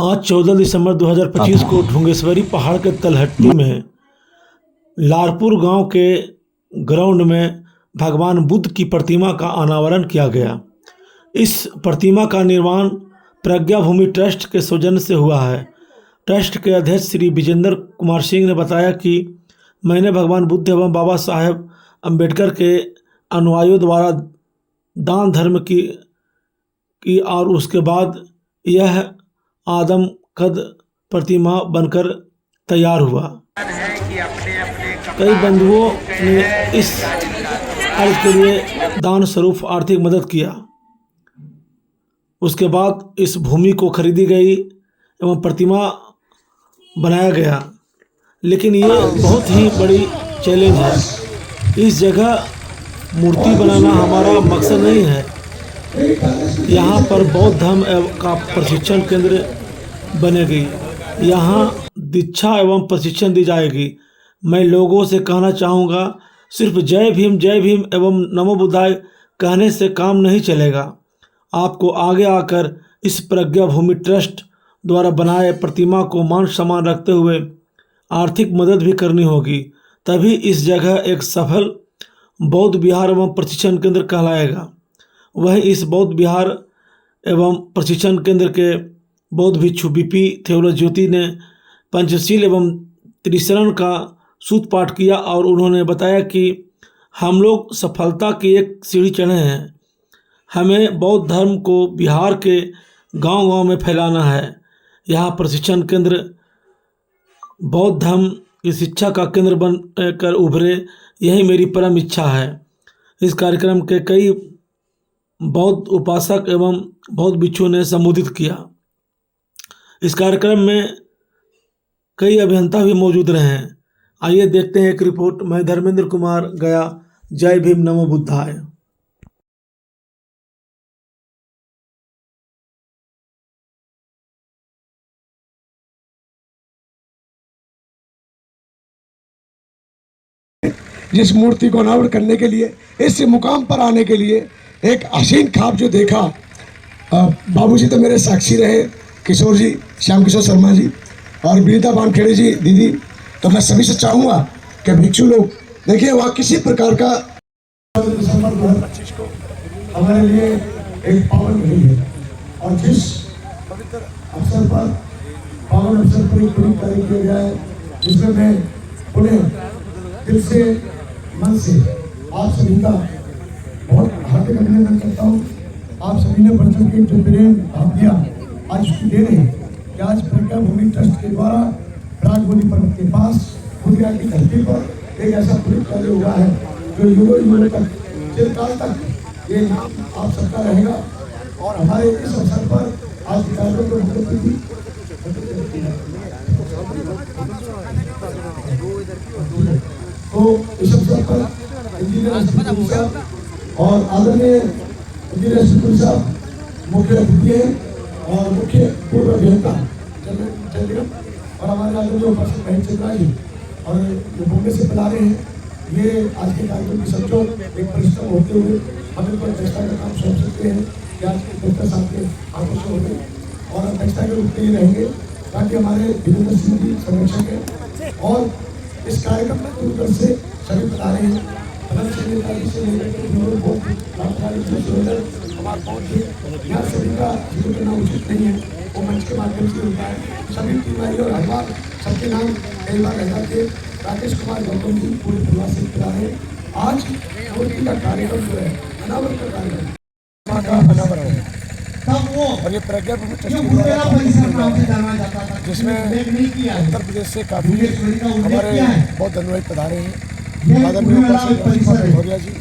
आज 14 दिसंबर 2025 को ढुंगेश्वरी पहाड़ के तलहटी में लारपुर गांव के ग्राउंड में भगवान बुद्ध की प्रतिमा का अनावरण किया गया। इस प्रतिमा का निर्माण प्रज्ञा भूमि ट्रस्ट के सौजन्य से हुआ है। ट्रस्ट के अध्यक्ष श्री विजेंद्र कुमार सिंह ने बताया कि मैंने भगवान बुद्ध एवं बाबा साहेब अम्बेडकर के अनुयायियों द्वारा दान धर्म की और उसके बाद यह आदम कद प्रतिमा बनकर तैयार हुआ। कई बंधुओं ने इस कार्य के लिए दान स्वरूप आर्थिक मदद किया। उसके बाद इस भूमि को खरीदी गई एवं प्रतिमा बनाया गया। लेकिन ये बहुत ही बड़ी चैलेंज है। इस जगह मूर्ति बनाना हमारा मकसद नहीं है। यहाँ पर बौद्ध धर्म का प्रशिक्षण केंद्र बनेगी। यहाँ दीक्षा एवं प्रशिक्षण दी जाएगी। मैं लोगों से कहना चाहूँगा, सिर्फ जय भीम एवं नमो बुद्धाय कहने से काम नहीं चलेगा। आपको आगे आकर इस प्रज्ञा भूमि ट्रस्ट द्वारा बनाए प्रतिमा को मान सम्मान रखते हुए आर्थिक मदद भी करनी होगी। तभी इस जगह एक सफल बौद्ध विहार एवं प्रशिक्षण केंद्र कहलाएगा। वहीं इस बौद्ध विहार एवं प्रशिक्षण केंद्र के बौद्ध भिक्षु बीपी थेओलॉजी ज्योति ने पंचशील एवं त्रिशरण का सूत पाठ किया और उन्होंने बताया कि हम लोग सफलता की एक सीढ़ी चढ़े हैं। हमें बौद्ध धर्म को बिहार के गांव-गांव में फैलाना है। यहाँ प्रशिक्षण केंद्र बौद्ध धर्म की शिक्षा का केंद्र बनकर उभरे, यही मेरी परम इच्छा है। इस कार्यक्रम के कई बौद्ध उपासक एवं बौद्ध भिक्षुओं ने संबोधित किया। इस कार्यक्रम में कई अभियंता भी मौजूद रहे हैं। आइए देखते हैं एक रिपोर्ट। मैं धर्मेंद्र कुमार, गया। जय भीम नमो बुद्धाय। जिस मूर्ति को अनावरण करने के लिए, इस मुकाम पर आने के लिए एक हसीन ख्वाब जो देखा, बाबूजी तो मेरे साक्षी रहे, किशोर जी, श्याम किशोर शर्मा जी और विनीता बानखेड़े जी दीदी। तो मैं सभी से चाहूँगा कि भिक्षु लोग देखिए, वहाँ किसी प्रकार का दिसंबर 2025 को हमारे लिए एक पावन घड़ी है और जिस पवित्र अवसर पर पावन अवसर पर एक बड़ी कार्य किया जाए, जिसमें मैं पुनः दिल से मन से आप सभी का बहुत हार्दिक अभिनंदन करता हूँ। आप सभी ने बढ़ चढ़ के जो प्रेम भाव दिया, आज उसकी देर है कि आज प्रज्ञा भूमि ट्रस्ट के द्वारा प्रागबोली पर्वत के पास बुद्धिया की धरती पर एक ऐसा पुलिस कार्य हुआ है जो युगों युगों तक, चिरकाल तक ये नाम आप सबका रहेगा। और हमारे इस अवसर पर आज अधिकारियों को मदद दी। तो इस अवसर पर इंजीनियर और आदरणीय इंजीनियर सिद्धू साहब मुख्य अतिथि हैं और मुख्य पूर्व अभियंता चंद्रम और हमारे आदरणीय उपस्थित बहन चित्रा जी और जो बॉम्बे से बुला रहे हैं, ये आज के कार्यक्रम की समझो एक परिश्रम होते हुए हम इनको अध्यक्षता का काम सौंप सकते हैं कि आज के दफ्तर साहब के हाथों से होंगे और अध्यक्षता के रूप में ही रहेंगे, ताकि हमारे विजेंद्र सिंह जी संरक्षक हैं और इस कार्यक्रम में दूरदर्शन से सभी बता रहे हैं। यहाँ सभी का जिक्र करना उचित नहीं है, वो मंच के माध्यम से होता है। सभी तिवारी और हरवाल सबके नाम कई बार रह जाते। राकेश कुमार गौतम जी पूरे परिवार से बता रहे हैं। आज मूर्ति का कार्यक्रम जो है, अनावरण का कार्यक्रम अनावरण है और ये प्रज्ञा भूमि जिसमें उत्तर प्रदेश से काफ़ी हमारे बहुत अनुयायी पधारे हैं। आदरणीय भौरिया जी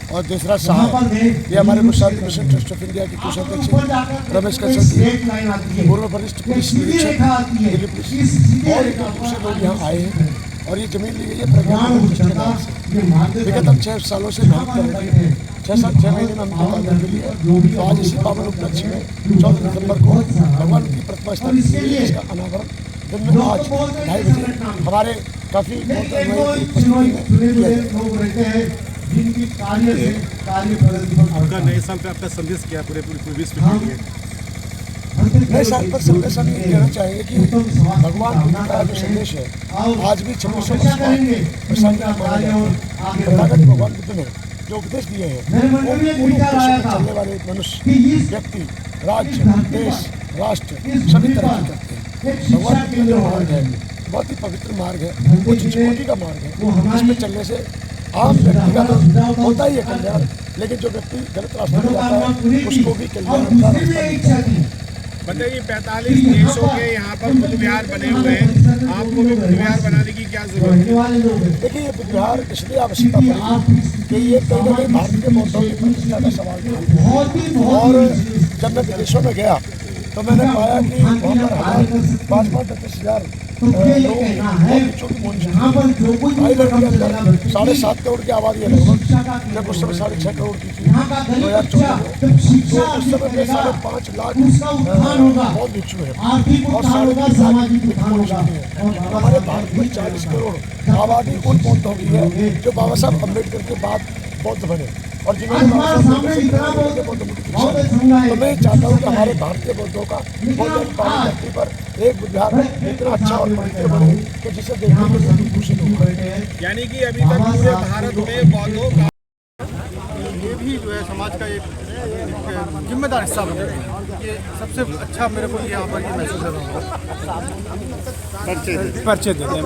और दूसरा साहब, ये हमारे मुसाफिर मिशन ट्रस्ट ऑफ इंडिया के कोषाध्यक्ष रमेश कच्छप जी, पूर्व वरिष्ठ पुलिस निरीक्षक दिल्ली पुलिस और दूसरे लोग यहाँ आए हैं और ये जमीन ली गई है प्रज्ञा भूमि ट्रस्ट के नाम से। विगत हम 6 सालों से मेहनत कर रहे हैं। 6 महीने में हमको काम मिली है। तो आज इसी पावन उपलक्ष्य में 14 दिसंबर को भगवान की प्रतिमा स्थापित की गई है। इसका अनावरण दिन में आज 2:30 बजे हमारे काफ़ी जिनकी कार्य से कार्य प्रगति पर आपका नए साल पे आपका संदेश क्या पूरे विश्व के लिए? नए साल पर संदेश हम ये कहना चाहेंगे कि भगवान बुद्ध का जो संदेश है आज भी 2600 वर्ष बाद प्रथागत भगवान बुद्ध ने जो उपदेश दिए हैं वो उन उपदेशों में चलने वाले एक मनुष्य व्यक्ति राज्य देश राष्ट्र सभी तरक्की करते हैं। भगवान बुद्ध का जो मार्ग है बहुत ही पवित्र मार्ग है, उच्च कोटि का मार्ग है। इसमें चलने से आम व्यक्ति का तो होता ही है कल्याण, लेकिन जो व्यक्ति गलत रास्ते में जाता है उसको भी कल्याण का रास्ता मिलता है। बताइए 45 देशों के यहाँ पर बुद्ध विहार बने हुए हैं, आपको भी बुद्ध विहार बनाने की क्या जरूरत है? देखिए ये बुद्ध विहार इसलिए आवश्यकता पड़ी कि ये कहीं ना कहीं भारत के बौद्धों की प्रतिष्ठा का सवाल था। और जब मैं विदेशों में गया तो मैंने पाया कि वहाँ पर 5,000 लोग के अंदर 7.5 करोड़ की आबादी है लगभग, जब उस समय 6.5 करोड़ की थी 2014 में, तो उस समय में 5.5 लाख बौद्ध भिक्षु है और 3.5 लाख भिक्षु है। हमारे भारत में 40 करोड़ आबादी उन बौद्धों की है जो बाबा साहब अम्बेडकर के बाद बौद्ध बने और जिन्होंने बाबा साहब अम्बेडकर के बौद्ध की शिक्षा दी। तो मैं चाहता हूँ कि हमारे भारतीय बौद्धों का बौद्ध धरती पर एक बुद्ध विहार इतना अच्छा और पवित्र बने कि जिसे देखने के लिए खुशी होगी। यानी कि अभी तक पूरे भारत में बौद्धों का ये भी जो है समाज का एक जिम्मेदार हिस्सा बन रहे हैं। ये सबसे अच्छा मेरे को यहाँ पर ये महसूस हो रहा है। परिचय दे दें।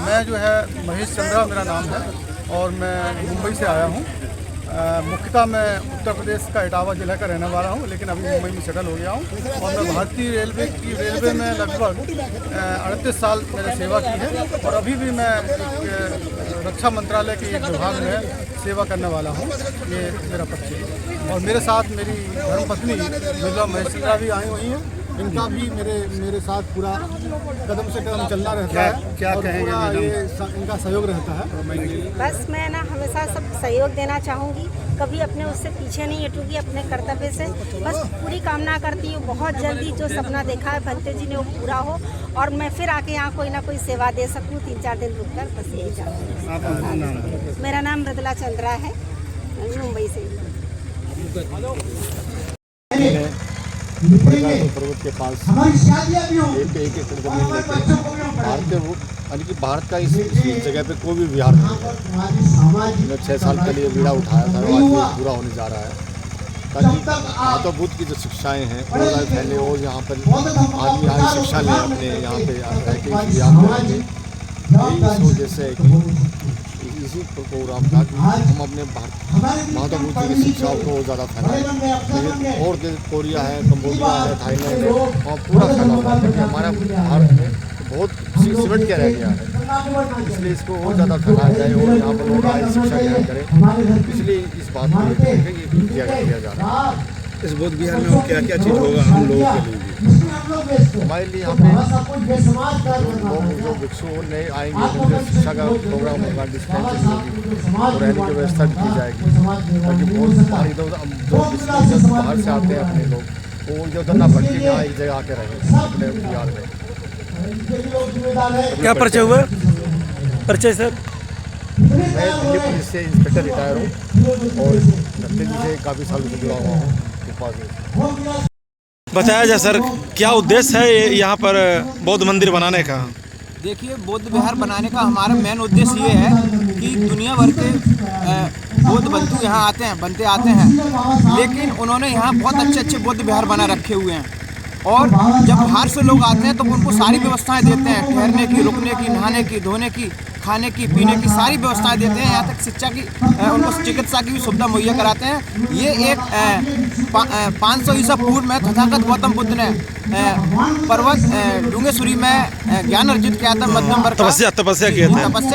मैं जो है महेश चंद्रा मेरा नाम है और मैं मुंबई से आया हूँ। मुख्यतः मैं उत्तर प्रदेश का इटावा जिला का रहने वाला हूँ, लेकिन अभी मुंबई में सेटल हो गया हूँ और मैं भारतीय रेलवे में लगभग 38 साल मैंने सेवा की है और अभी भी मैं रक्षा मंत्रालय के एक विभाग में सेवा करने वाला हूँ। ये मेरा परिचय है और मेरे साथ मेरी धर्मपत्नी मृदुला महेश चंद्रा भी आई हुई हैं। इनका भी मेरे साथ पूरा कदम से कदम चलना रहता है। क्या कहेंगे मैडम? ये इनका सहयोग रहता है। बस मैं ना हमेशा सब सहयोग देना चाहूँगी, कभी अपने उससे पीछे नहीं हटूँगी अपने कर्तव्य से। बस पूरी कामना करती हूँ बहुत जल्दी जो सपना देखा है भंते जी ने वो पूरा हो और मैं फिर आके यहाँ कोई ना कोई सेवा दे सकूँ 3-4 दिन रुक कर। बस यही चाहती हूँ। मेरा नाम मृदुला चंद्रा है, मुंबई से। पर्वत के पास एक एकड़ जमीन लेके भारत का इस जगह पे कोई भी विहार नहीं है। मैं 6 साल के लिए बीड़ा उठाया था, आज ये पूरा होने जा रहा है ताकि गौतम बुद्ध की जो शिक्षाएं हैं वो फैले और यहाँ पर आदमी आगे शिक्षा ले अपने यहाँ पे रह के विहार में रहेंगे। यही सोच जैसे है कि इसी प्रोग्राम था कि हम अपने महात्मा बुद्ध की शिक्षाओं को ज़्यादा फैलाएं। और कोरिया है, कम्बोडिया है, थाईलैंड है, वहाँ पूरा फैला हुआ है क्योंकि हमारा भारत में बहुत सिमट के रह गया है, इसलिए इसको और ज़्यादा फैलाया जाए और यहाँ पर लोग आए शिक्षा ग्रहण करें। इसलिए इस बात को किया जा रहा है। इस बुद्ध विहार में क्या क्या चीज़ होगा हम लोगों के लिए? हमारे लिए यहाँ पे जो भिक्षु नए आएंगे उनके शिक्षा का प्रोग्राम होगा, डिस्पेंसरी होगी और रहने की व्यवस्था भी की जाएगी ताकि बहुत बाहर इधर जो बाहर से आते हैं अपने लोग वो इधर ना भटके यहाँ एक जगह आके रहें अपने बिहार में। क्या परिचय हुआ? परिचय सर? मैं दिल्ली पुलिस से इंस्पेक्टर रिटायर हूँ और दिल्ली से काफ़ी साल से जुड़ा हुआ हूँ। बताया जाए सर, क्या उद्देश्य है यहाँ पर बौद्ध मंदिर बनाने का? देखिए, बौद्ध विहार बनाने का हमारा मेन उद्देश्य ये है कि दुनिया भर के बौद्ध बंधु यहाँ बनते आते हैं, लेकिन उन्होंने यहाँ बहुत अच्छे बौद्ध विहार बना रखे हुए हैं और जब बाहर से लोग आते हैं तो उनको सारी व्यवस्थाएं देते हैं, ठहरने की, रुकने की, नहाने की, धोने की, खाने की, पीने की सारी व्यवस्थाएं देते हैं। यहाँ तक शिक्षा की उनको चिकित्सा की भी सुविधा मुहैया कराते हैं। ये एक 500 ईसा पूर्व में तथागत गौतम बुद्ध ने पर्वत डूंगेश्वरी में ज्ञान अर्जित किया था। मध्यम वर्ग तपस्या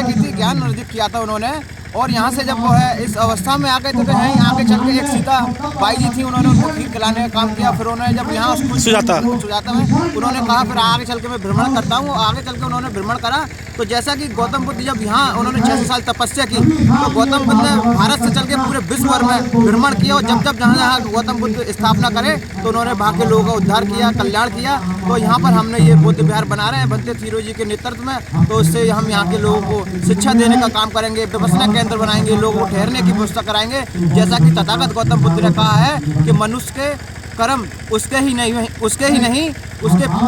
की थी, ज्ञान अर्जित किया था उन्होंने। और यहाँ से जब वो है इस अवस्था में आ गए थे तो यहाँ आगे चल के एक सीता बाई जी थी, उन्होंने उनको ठीक खिलाने का काम किया। फिर उन्होंने जब यहाँ सुजाता में उन्होंने कहा फिर आगे चल के मैं भ्रमण करता हूँ। आगे चल के उन्होंने भ्रमण करा तो जैसा कि गौतम बुद्ध जब यहाँ उन्होंने 600 साल तपस्या की तो गौतम बुद्ध ने भारत से चल के पूरे विश्व भर में भ्रमण किया और जब जहाँ गौतम बुद्ध स्थापना करे तो उन्होंने वहाँ के लोगों का उद्धार किया, कल्याण किया। तो यहाँ पर हमने ये बुद्ध विहार बना रहे हैं भंते थीरो जी के नेतृत्व में। तो इससे हम यहाँ के लोगों को शिक्षा देने का काम करेंगे, विपश्यना केंद्र बनाएंगे, लोगों को ठहरने की व्यवस्था कराएंगे। जैसा कि तथागत गौतम बुद्ध ने कहा है कि मनुष्य के कर्म उसके ही नहीं उसके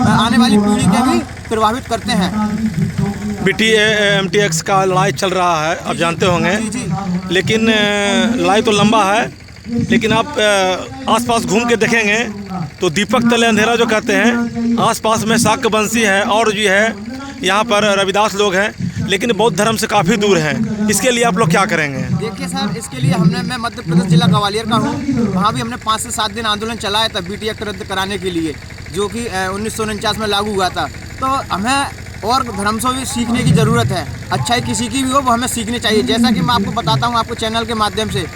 आने वाली पीढ़ी के भी प्रभावित करते हैं। BTMTX का लड़ाई चल रहा है, आप जानते होंगे। जी जी। लेकिन लड़ाई तो लंबा है, लेकिन आप आसपास घूम के देखेंगे तो दीपक तले अंधेरा जो कहते हैं, आसपास में शाक्य वंशी है और जो है यहाँ पर रविदास लोग हैं, लेकिन बौद्ध धर्म से काफ़ी दूर हैं। इसके लिए आप लोग क्या करेंगे? देखिए सर, इसके लिए मैं मध्य प्रदेश जिला ग्वालियर का हूँ। वहाँ भी हमने 5 से 7 दिन आंदोलन चलाया था BT एक्ट रद्द कराने के लिए, जो कि 1949 में लागू हुआ था। तो हमें और धर्म से भी सीखने की ज़रूरत है। अच्छाई किसी की भी हो, वो हमें सीखनी चाहिए। जैसा कि मैं आपको बताता हूँ, आपको चैनल के माध्यम से,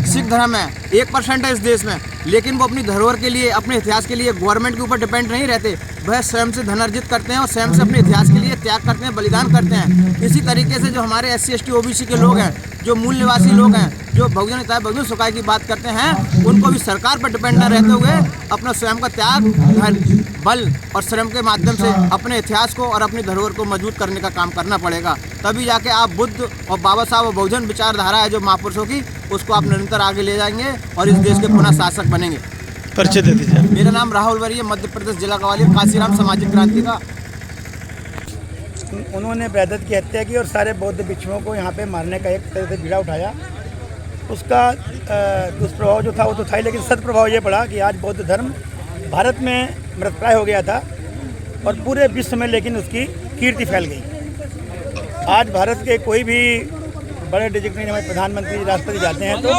सिख धर्म है 1% है इस देश में, लेकिन वो अपनी धरोहर के लिए, अपने इतिहास के लिए गवर्नमेंट के ऊपर डिपेंड नहीं रहते। वह स्वयं से धन अर्जित करते हैं और स्वयं से अपने इतिहास के लिए त्याग करते हैं, बलिदान करते हैं। इसी तरीके से जो हमारे SC ST OBC के लोग हैं, जो मूल निवासी लोग हैं, जो बहुजन हिताय बहुजन सुखाय की बात करते हैं, उनको भी सरकार पर डिपेंड न रहते हुए अपना स्वयं का त्याग, धन, बल और श्रम के माध्यम से अपने इतिहास को और अपनी धरोहर को मजबूत करने का काम करना पड़ेगा। तभी जाके आप बुद्ध और बाबा साहब और बहुजन विचारधारा है जो महापुरुषों की, उसको आप निरंतर आगे ले जाएंगे और इस देश के पुनः शासक बनेंगे। परिचय दे दीजिए। मेरा नाम राहुल वरिया, मध्य प्रदेश जिला ग्वालियर, काशीराम सामाजिक क्रांति का। उन्होंने बेअदब की हत्या की और सारे बौद्ध भिक्षुओं को यहाँ पे मारने का एक तरह से बीड़ा उठाया। उसका दुष्प्रभाव जो था वो तो था ही, लेकिन सदप्रभाव ये पड़ा कि आज बौद्ध धर्म भारत में मृतप्राय हो गया था और पूरे विश्व में लेकिन उसकी कीर्ति फैल गई। आज भारत के कोई भी बड़े डिजिटल हमारे प्रधानमंत्री, राष्ट्रपति जाते हैं तो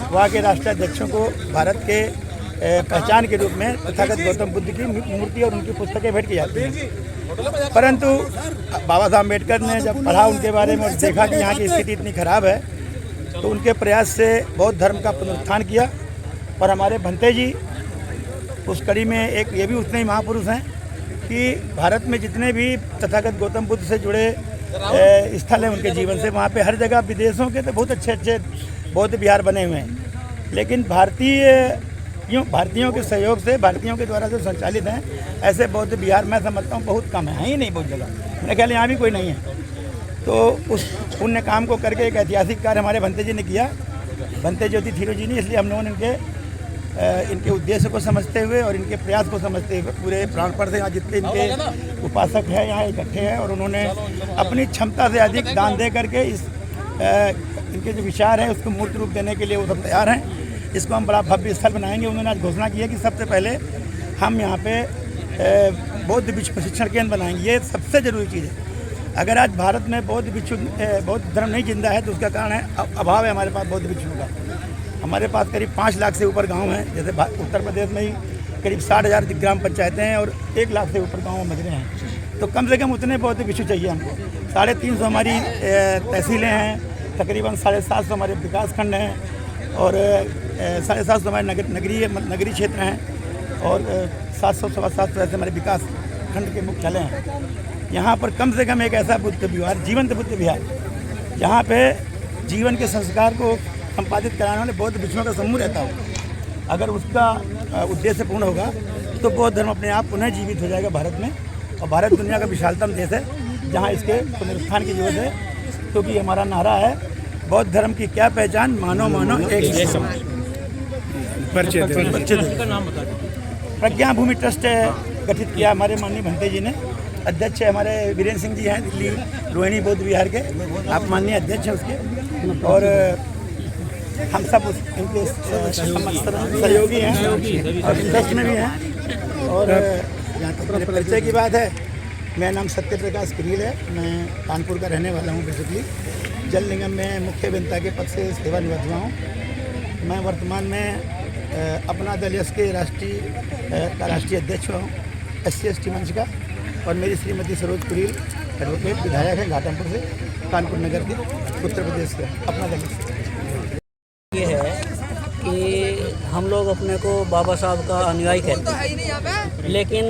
वहाँ के राष्ट्राध्यक्षों को भारत के पहचान के रूप में तथागत गौतम बुद्ध की मूर्ति और उनकी पुस्तकें भेंट की जाती हैं। परंतु बाबा साहब अम्बेडकर ने जब पढ़ा उनके बारे में और देखा कि यहाँ की स्थिति इतनी खराब है, तो उनके प्रयास से बौद्ध धर्म का पुनरुत्थान किया। और हमारे भंते जी उस कड़ी में एक ये भी उतने ही महापुरुष हैं कि भारत में जितने भी तथागत गौतम बुद्ध से जुड़े स्थल हैं उनके जीवन से, वहाँ पे हर जगह विदेशों के तो बहुत अच्छे अच्छे बौद्ध विहार बने हुए हैं, लेकिन भारतीयों के सहयोग से, भारतीयों के द्वारा जो संचालित हैं, ऐसे बौद्ध विहार मैं समझता हूँ बहुत कम है ही नहीं, बहुत जगह मेरे ख्याल यहाँ भी कोई नहीं है। तो उस पुण्य काम को करके एक ऐतिहासिक कार्य हमारे भंते जी ने किया, भंते ज्योति थीरो जी ने। इसलिए हम लोगों ने इनके उद्देश्य को समझते हुए और इनके प्रयास को समझते हुए पूरे प्राणपण से यहाँ जितने इनके उपासक हैं यहाँ इकट्ठे हैं और उन्होंने अपनी क्षमता से अधिक दान दे करके इस इनके जो विचार हैं उसको मूर्त रूप देने के लिए वो सब तैयार हैं। इसको हम बड़ा भव्य स्थल बनाएंगे। उन्होंने आज घोषणा की है कि सबसे पहले हम यहाँ पे बौद्ध भिक्षु प्रशिक्षण केंद्र बनाएंगे। ये सबसे ज़रूरी चीज़ है। अगर आज भारत में बौद्ध धर्म नहीं जिंदा है तो उसका कारण है अभाव है हमारे पास बौद्ध भिक्षुओं का। हमारे पास करीब 5 लाख से ऊपर गांव हैं। जैसे उत्तर प्रदेश में ही करीब 60,000 ग्राम पंचायतें हैं और 1 लाख से ऊपर गाँव मजरे हैं। तो कम से कम उतने बौद्ध भिक्षु चाहिए हमको। 350 हमारी तहसीलें हैं, तकरीबन 750 हमारे विकास खंड हैं और 750 हमारे नगरीय क्षेत्र हैं और 700-750 ऐसे हमारे विकास खंड के मुख्यालय हैं। यहाँ पर कम से कम एक ऐसा बुद्ध विहार, जीवंत बुद्ध विहार, जहाँ पे जीवन के संस्कार को संपादित कराने वाले बौद्ध भिक्षुओं का समूह रहता हो। अगर उसका उद्देश्य पूर्ण होगा तो बौद्ध धर्म अपने आप पुनः जीवित हो जाएगा भारत में। और भारत दुनिया का विशालतम देश है जहाँ इसके पुनरुत्थान की जरूरत है, क्योंकि हमारा नारा है बौद्ध धर्म की क्या पहचान, मानो मानो एक समाज। प्रज्ञा भूमि ट्रस्ट गठित किया हमारे माननीय भंते जी ने। अध्यक्ष हमारे वीरेंद्र सिंह जी हैं दिल्ली रोहिणी बौद्ध विहार के, आप माननीय अध्यक्ष हैं उसके। और हम सब इनके सहयोगी हैं और ट्रस्ट में भी हैं। और यहाँ तक मेरे परिचय की बात है, मेरा नाम सत्य प्रकाश करील है, मैं कानपुर का रहने वाला हूँ। बेसिकली जल निगम में मुख्य अभियंता के पद से सेवानिवृत्त हुआ हूँ। मैं वर्तमान में अपना दल यश के राष्ट्रीय अध्यक्ष हुआ हूँ SC ST मंच का। और मेरी श्रीमती सरोज कुरील एडवोकेट, विधायक है घाटमपुर से, कानपुर नगर के, उत्तर प्रदेश का अपना दल। ये है कि हम लोग अपने को बाबा साहब का अनुयायी कहते हैं, लेकिन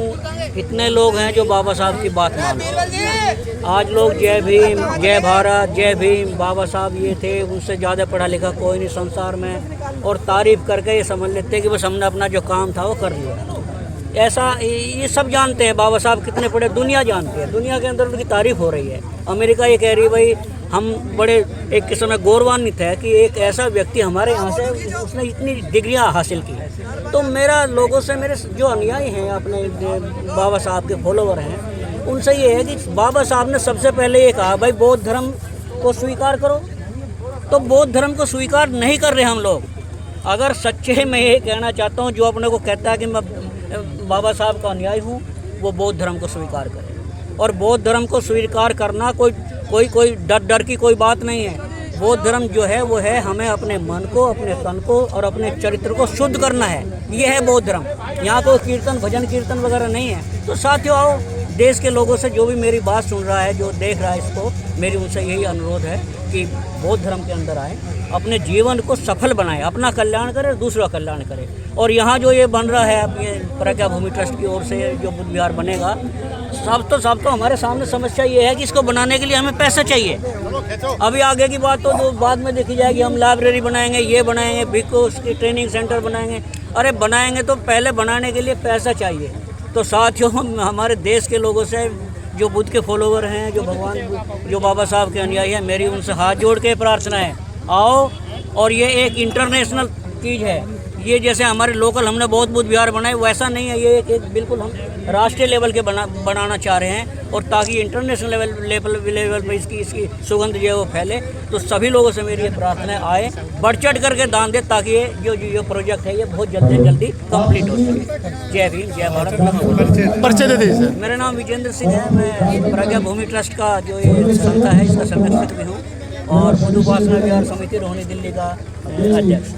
कितने लोग हैं जो बाबा साहब की बात मानते हैं। आज लोग जय भीम, जय भारत, जय भीम, बाबा साहब ये थे, उनसे ज़्यादा पढ़ा लिखा कोई नहीं संसार में, और तारीफ करके ये समझ लेते हैं कि बस हमने अपना जो काम था वो कर लिया। ऐसा ये सब जानते हैं बाबा साहब कितने बड़े, दुनिया जानती है, दुनिया के अंदर उनकी तारीफ हो रही है। अमेरिका ये कह रही है भाई हम बड़े एक किस्म में गौरवान्वित है कि एक ऐसा व्यक्ति हमारे यहाँ से उसने इतनी डिग्रियाँ हासिल की। तो मेरा लोगों से, मेरे जो अनुयायी हैं, अपने बाबा साहब के फॉलोवर हैं, उनसे ये है कि बाबा साहब ने सबसे पहले ये कहा भाई बौद्ध धर्म को स्वीकार करो। तो बौद्ध धर्म को स्वीकार नहीं कर रहे हम लोग। अगर सच्चे मैं ये कहना चाहता हूँ, जो अपने को कहता है कि मैं बाबा साहब का अनुयायी हूँ, वो बौद्ध धर्म को स्वीकार करे। और बौद्ध धर्म को स्वीकार करना कोई डर की कोई बात नहीं है। बौद्ध धर्म जो है वो है हमें अपने मन को, अपने तन को और अपने चरित्र को शुद्ध करना है। ये है बौद्ध धर्म। यहाँ कोई कीर्तन भजन कीर्तन वगैरह नहीं है। तो साथियों आओ, देश के लोगों से जो भी मेरी बात सुन रहा है, जो देख रहा है इसको, मेरी उनसे यही अनुरोध है कि बौद्ध धर्म के अंदर आए, अपने जीवन को सफल बनाए, अपना कल्याण करे, दूसरा कल्याण करे। और यहाँ जो ये बन रहा है, अब ये प्रज्ञा भूमि ट्रस्ट की ओर से जो बुद्ध विहार बनेगा, सब तो हमारे सामने समस्या ये है कि इसको बनाने के लिए हमें पैसा चाहिए। अभी आगे की बात तो बाद में देखी जाएगी। हम लाइब्रेरी बनाएंगे, ये बनाएंगे, भिक्खू उसकी ट्रेनिंग सेंटर बनाएंगे। अरे बनाएंगे तो पहले बनाने के लिए पैसा चाहिए। तो साथियों, हमारे देश के लोगों से, जो बुद्ध के फॉलोवर हैं, जो भगवान, जो बाबा साहब के अनुयायी हैं, मेरी उनसे हाथ जोड़ के प्रार्थना है, आओ। और ये एक इंटरनेशनल चीज़ है। ये जैसे हमारे लोकल हमने बहुत बुद्ध विहार बनाए, वैसा नहीं है। ये एक बिल्कुल हम राष्ट्रीय लेवल के बनाना चाह रहे हैं, और ताकि इंटरनेशनल लेवल पर इसकी सुगंध जो है वो फैले। तो सभी लोगों से मेरी ये प्रार्थना है, आए, बढ़ चढ़ करके दान दे, ताकि ये जो प्रोजेक्ट है ये बहुत जल्द से जल्दी कंप्लीट हो सके। जय भीम, जय भारत। परिचय दे दीजिए सर। मेरा नाम विजेंद्र सिंह है। मैं प्रज्ञा भूमि ट्रस्ट का जो ये संस्था है, इसका संरक्षक भी हूँ, और बुद्ध उपासना विहार समिति रोहिणी दिल्ली का अध्यक्ष।